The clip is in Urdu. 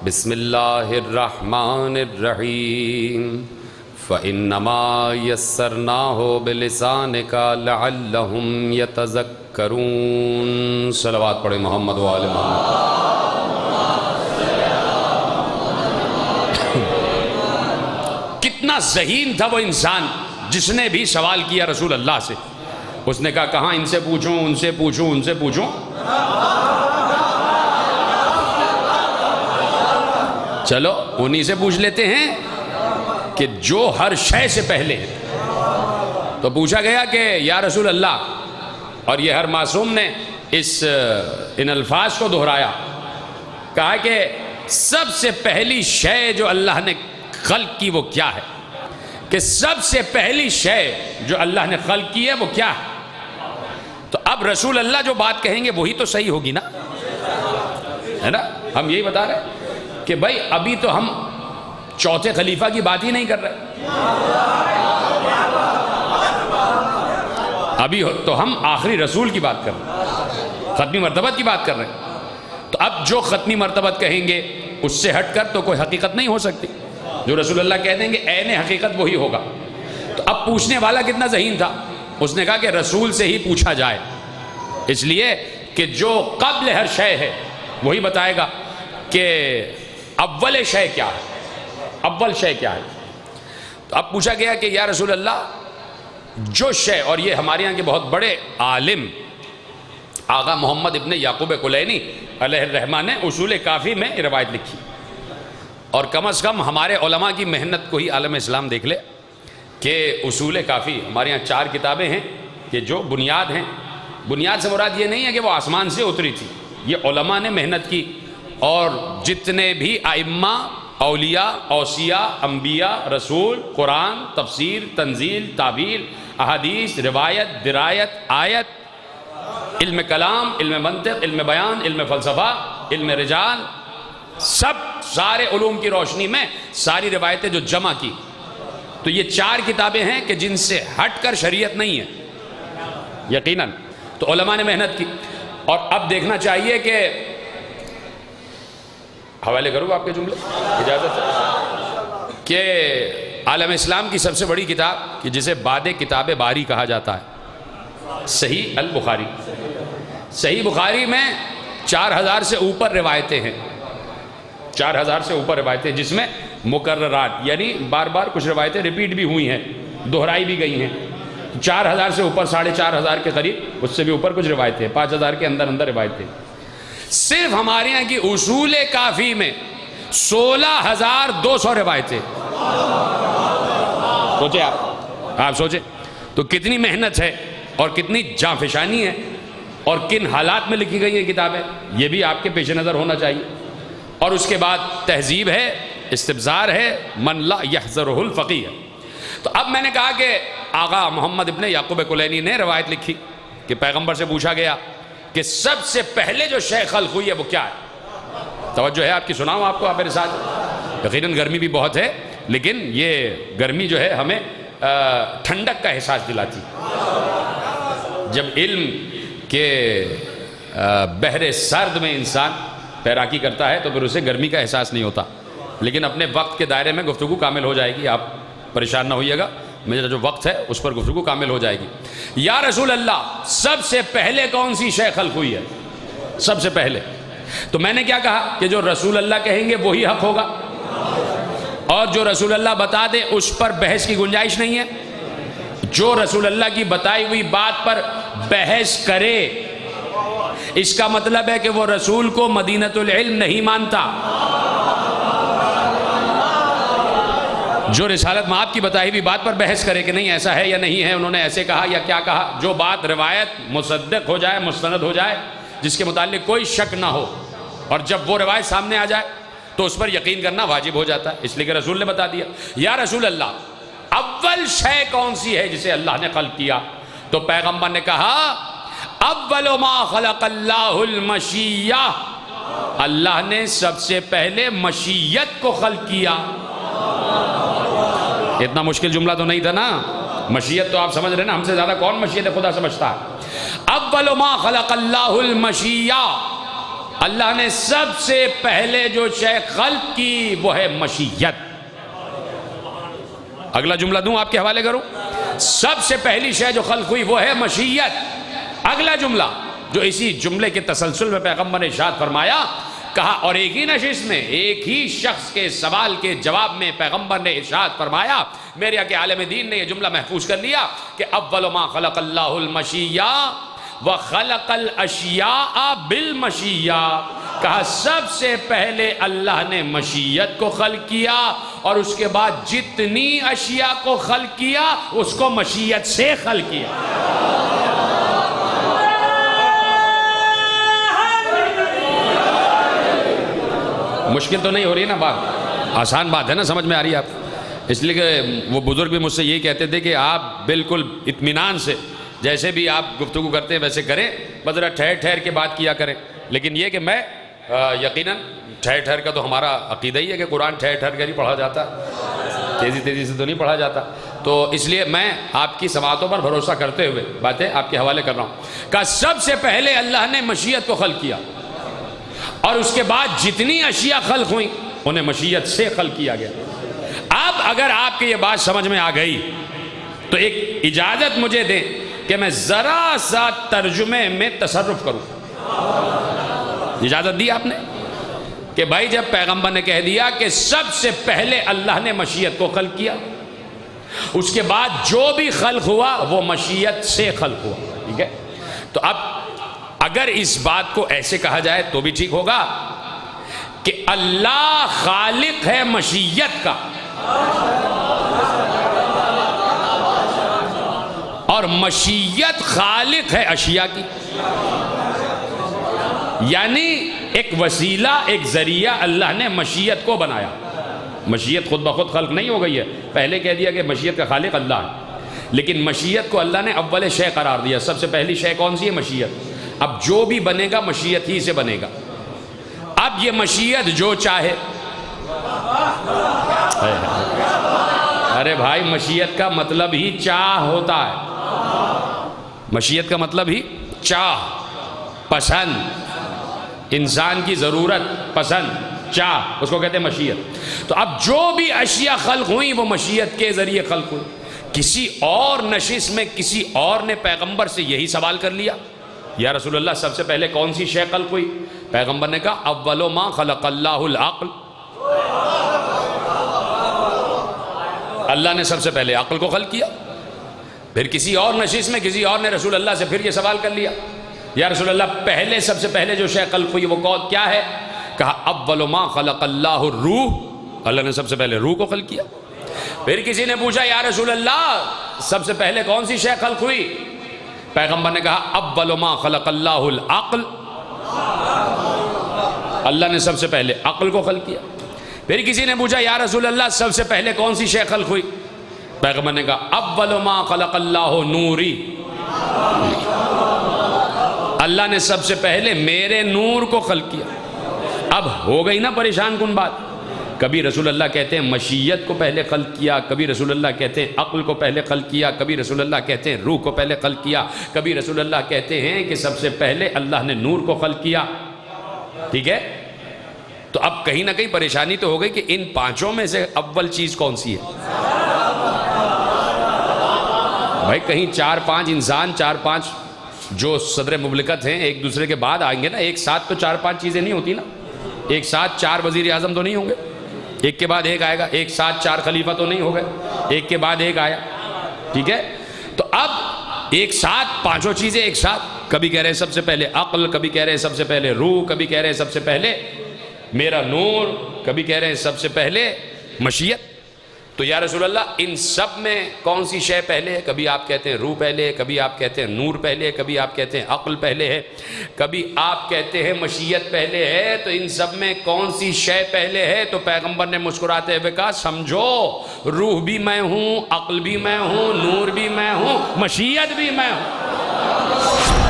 بسم اللہ الرحمن الرحیم فإنما یسرناہ بلسانک لعلہم یتذکرون۔ صلوات پڑھیں محمد و آل محمد۔ کتنا ذہین تھا وہ انسان جس نے بھی سوال کیا رسول اللہ سے۔ اس نے کہا کہاں ان سے پوچھوں، ان سے پوچھوں، ان سے پوچھوں؟ چلو انہی سے پوچھ لیتے ہیں کہ جو ہر شے سے پہلے ہے۔ تو پوچھا گیا کہ یا رسول اللہ، اور یہ ہر معصوم نے ان الفاظ کو دہرایا، کہا کہ سب سے پہلی شے جو اللہ نے خلق کی وہ کیا ہے؟ کہ سب سے پہلی شے جو اللہ نے خلق کی ہے وہ کیا ہے؟ تو اب رسول اللہ جو بات کہیں گے وہی تو صحیح ہوگی نا، ہے نا؟ ہم یہی بتا رہے ہیں کہ بھائی ابھی تو ہم چوتھے خلیفہ کی بات ہی نہیں کر رہے، ابھی تو ہم آخری رسول کی بات کر رہے ہیں، ختمی مرتبت کی بات کر رہے ہیں۔ تو اب جو ختمی مرتبت کہیں گے اس سے ہٹ کر تو کوئی حقیقت نہیں ہو سکتی۔ جو رسول اللہ کہہ دیں گے عین حقیقت وہی ہوگا۔ تو اب پوچھنے والا کتنا ذہین تھا، اس نے کہا کہ رسول سے ہی پوچھا جائے، اس لیے کہ جو قبل ہر شے ہے وہی بتائے گا کہ اول شے کیا ہے، اول شے کیا ہے۔ تو اب پوچھا گیا کہ یا رسول اللہ جو شے، اور یہ ہمارے یہاں کے بہت بڑے عالم آغا محمد ابن یعقوب کلینی علیہ الرحمہ نے اصول کافی میں روایت لکھی، اور کم از کم ہمارے علماء کی محنت کو ہی عالم اسلام دیکھ لے کہ اصول کافی ہمارے یہاں 4 کتابیں ہیں کہ جو بنیاد ہیں۔ بنیاد سے مراد یہ نہیں ہے کہ وہ آسمان سے اتری تھی، یہ علماء نے محنت کی، اور جتنے بھی ائمہ، اولیاء، اوصیاء، انبیاء، رسول، قرآن، تفسیر، تنزیل، تعبیر، احادیث، روایت، درایت، آیت، علم کلام، علم منطق، علم بیان، علم فلسفہ، علم رجال، سارے علوم کی روشنی میں ساری روایتیں جو جمع کی، تو یہ 4 کتابیں ہیں کہ جن سے ہٹ کر شریعت نہیں ہے یقیناً۔ تو علماء نے محنت کی، اور اب دیکھنا چاہیے کہ حوالے کروں آپ کے جملے، اجازت ہے کہ عالم اسلام کی سب سے بڑی کتاب کہ جسے بعد کتاب باری کہا جاتا ہے، صحیح البخاری۔ صحیح بخاری میں 4000 سے اوپر روایتیں ہیں، 4000 سے اوپر روایتیں، جس میں مکررات یعنی بار بار کچھ روایتیں ریپیٹ بھی ہوئی ہیں، دہرائی بھی گئی ہیں۔ 4000 سے اوپر، 4500 کے قریب، اس سے بھی اوپر کچھ روایتیں، 5000 کے اندر روایتیں۔ صرف ہمارے یہاں کی اصول کافی میں 16200 روایتیں۔ سوچیں آپ سوچیں تو کتنی محنت ہے اور کتنی جانفشانی ہے، اور کن حالات میں لکھی گئی ہیں کتابیں، یہ بھی آپ کے پیش نظر ہونا چاہیے۔ اور اس کے بعد تہذیب ہے، استبصار ہے، من لا یحذرہ الفقیہ۔ تو اب میں نے کہا کہ آغا محمد ابن یعقوب کلینی نے روایت لکھی کہ پیغمبر سے پوچھا گیا کہ سب سے پہلے جو شے خلق ہوئی ہے وہ کیا ہے؟ توجہ ہے آپ کی، سناؤں آپ کو آپ میرے ساتھ؟ یقیناً گرمی بھی بہت ہے، لیکن یہ گرمی جو ہے ہمیں ٹھنڈک کا احساس دلاتی۔ جب علم کے بحر سرد میں انسان تیراکی کرتا ہے تو پھر اسے گرمی کا احساس نہیں ہوتا، لیکن اپنے وقت کے دائرے میں گفتگو کامل ہو جائے گی، آپ پریشان نہ ہوئیے گا، میرا جو وقت ہے اس پر گفتگو کامل ہو جائے گی۔ یا رسول اللہ سب سے پہلے کون سی شے خلق ہوئی ہے؟ سب سے پہلے تو میں نے کیا کہا کہ جو رسول اللہ کہیں گے وہی حق ہوگا، اور جو رسول اللہ بتا دے اس پر بحث کی گنجائش نہیں ہے۔ جو رسول اللہ کی بتائی ہوئی بات پر بحث کرے اس کا مطلب ہے کہ وہ رسول کو مدینۃ العلم نہیں مانتا۔ جو رسالت مآب کی بتائی ہوئی بات پر بحث کرے کہ نہیں ایسا ہے یا نہیں ہے، انہوں نے ایسے کہا یا کیا کہا، جو بات روایت مصدق ہو جائے، مستند ہو جائے، جس کے متعلق کوئی شک نہ ہو، اور جب وہ روایت سامنے آ جائے تو اس پر یقین کرنا واجب ہو جاتا ہے، اس لیے کہ رسول نے بتا دیا۔ یا رسول اللہ اول شے کون سی ہے جسے اللہ نے خلق کیا؟ تو پیغمبر نے کہا اول ما خلق اللہ المشیہ، اللہ نے سب سے پہلے مشیت کو خلق کیا۔ اتنا مشکل جملہ تو نہیں تھا نا، مشیت تو آپ سمجھ رہے نا، ہم سے زیادہ کون مشیت خدا سمجھتا ہے۔ اول ما خلق اللہ المشیہ، اللہ نے سب سے پہلے جو شے خلق کی وہ ہے مشیت. اگلا جملہ دوں آپ کے حوالے کروں. سب سے پہلی شے جو خلق ہوئی وہ ہے مشیت. اگلا جملہ جو اسی جملے کے تسلسل میں پیغمبر نے ارشاد فرمایا, کہا, اور ایک ہی نشست میں ایک ہی شخص کے سوال کے جواب میں پیغمبر نے ارشاد فرمایا, میرے آقا عالم دین نے یہ جملہ محفوظ کر لیا کہ اول ما خلق اللہ المشیّہ وخلق الاشیاء بالمشیّہ. کہا سب سے پہلے اللہ نے مشیت کو خلق کیا اور اس کے بعد جتنی اشیاء کو خلق کیا اس کو مشیت سے خلق کیا. مشکل تو نہیں ہو رہی نا بات, آسان بات ہے نا, سمجھ میں آ رہی ہے آپ. اس لیے کہ وہ بزرگ بھی مجھ سے یہی کہتے تھے کہ آپ بالکل اطمینان سے جیسے بھی آپ گفتگو کرتے ہیں ویسے کریں, بس ذرا ٹھہر ٹھہر کے بات کیا کریں. لیکن یہ کہ میں یقیناً ٹھہر ٹھہر کا تو ہمارا عقیدہ ہی ہے کہ قرآن ٹھہر ٹھہر کر ہی پڑھا جاتا, تیزی تیزی سے تو نہیں پڑھا جاتا. تو اس لیے میں آپ کی سماعتوں پر بھروسہ کرتے ہوئے باتیں آپ کے حوالے کر رہا ہوں. کہ سب سے پہلے اللہ نے مشیت کو خلق کیا اور اس کے بعد جتنی اشیاء خلق ہوئیں انہیں مشیت سے خلق کیا گیا. اب اگر آپ کی یہ بات سمجھ میں آ گئی تو ایک اجازت مجھے دیں کہ میں ذرا سا ترجمے میں تصرف کروں. اجازت دی آپ نے کہ بھائی جب پیغمبر نے کہہ دیا کہ سب سے پہلے اللہ نے مشیت کو خلق کیا, اس کے بعد جو بھی خلق ہوا وہ مشیت سے خلق ہوا, ٹھیک ہے, تو اب اگر اس بات کو ایسے کہا جائے تو بھی ٹھیک ہوگا کہ اللہ خالق ہے مشیت کا اور مشیت خالق ہے اشیاء کی. یعنی ایک وسیلہ, ایک ذریعہ اللہ نے مشیت کو بنایا. مشیت خود بخود خلق نہیں ہو گئی ہے, پہلے کہہ دیا کہ مشیت کا خالق اللہ ہے, لیکن مشیت کو اللہ نے اول شے قرار دیا. سب سے پہلی شے کون سی ہے؟ مشیت. اب جو بھی بنے گا مشیت ہی سے بنے گا. اب یہ مشیت جو چاہے, ارے بھائی مشیت کا مطلب ہی چاہ ہوتا ہے. مشیت کا مطلب ہی چاہ, پسند, انسان کی ضرورت, پسند, چاہ, اس کو کہتے ہیں مشیت. تو اب جو بھی اشیاء خلق ہوئیں وہ مشیت کے ذریعے خلق ہوئی. کسی اور نشست میں کسی اور نے پیغمبر سے یہی سوال کر لیا, یا رسول اللہ سب سے پہلے کون سی شے خلق ہوئی؟ پیغمبر نے کہا اول ما خلق اللہ العقل. اللہ نے سب سے پہلے عقل کو خلق کیا. پھر کسی اور نشست میں کسی اور نے رسول اللہ سے پھر یہ سوال کر لیا, یا رسول اللہ پہلے سب سے پہلے جو شے خلق ہوئی وہ کیا ہے؟ کہا اول ما خلق اللہ الروح. اللہ نے سب سے پہلے روح کو خلق کیا. پھر کسی نے پوچھا یا رسول اللہ سب سے پہلے کون سی شے خلق ہوئی؟ پیغمبر نے کہا اول ما خلق اللہ العقل. اللہ نے سب سے پہلے عقل کو خلق کیا. پھر کسی نے پوچھا یا رسول اللہ سب سے پہلے کون سی شے خلق ہوئی؟ پیغمبر نے کہا اول ما خلق اللہ نوری. اللہ نے سب سے پہلے میرے نور کو خلق کیا. اب ہو گئی نا پریشان کن بات. کبھی رسول اللہ کہتے ہیں مشیت کو پہلے خلق کیا, کبھی رسول اللہ کہتے ہیں عقل کو پہلے خلق کیا, کبھی رسول اللہ کہتے ہیں روح کو پہلے خلق کیا, کبھی رسول اللہ کہتے ہیں کہ سب سے پہلے اللہ نے نور کو خلق کیا. ٹھیک ہے, تو اب کہیں نہ کہیں پریشانی تو ہو گئی کہ ان پانچوں میں سے اول چیز کون سی ہے؟ بھائی کہیں 4-5 انسان, 4-5 جو صدر مملکت ہیں ایک دوسرے کے بعد آئیں گے نا, ایک ساتھ تو 4-5 چیزیں نہیں ہوتی نا. ایک ساتھ 4 وزیر اعظم تو نہیں ہوں گے, ایک کے بعد ایک آئے گا. ایک ساتھ 4 خلیفہ تو نہیں ہو گئے, ایک کے بعد ایک آیا. ٹھیک ہے, تو اب ایک ساتھ پانچوں چیزیں ایک ساتھ, کبھی کہہ رہے سب سے پہلے عقل, کبھی کہہ رہے سب سے پہلے روح, کبھی کہہ رہے سب سے پہلے میرا نور, کبھی کہہ رہے سب سے پہلے مشیت. تو یا رسول اللہ ان سب میں کون سی شے پہلے ہے؟ کبھی آپ کہتے ہیں روح پہلے, کبھی آپ کہتے ہیں نور پہلے, کبھی آپ کہتے ہیں عقل پہلے ہے, کبھی آپ کہتے ہیں مشیت پہلے ہے. تو ان سب میں کون سی شے پہلے ہے؟ تو پیغمبر نے مسکراتے ہوئے کہا سمجھو روح بھی میں ہوں, عقل بھی میں ہوں, نور بھی میں ہوں, مشیت بھی میں ہوں.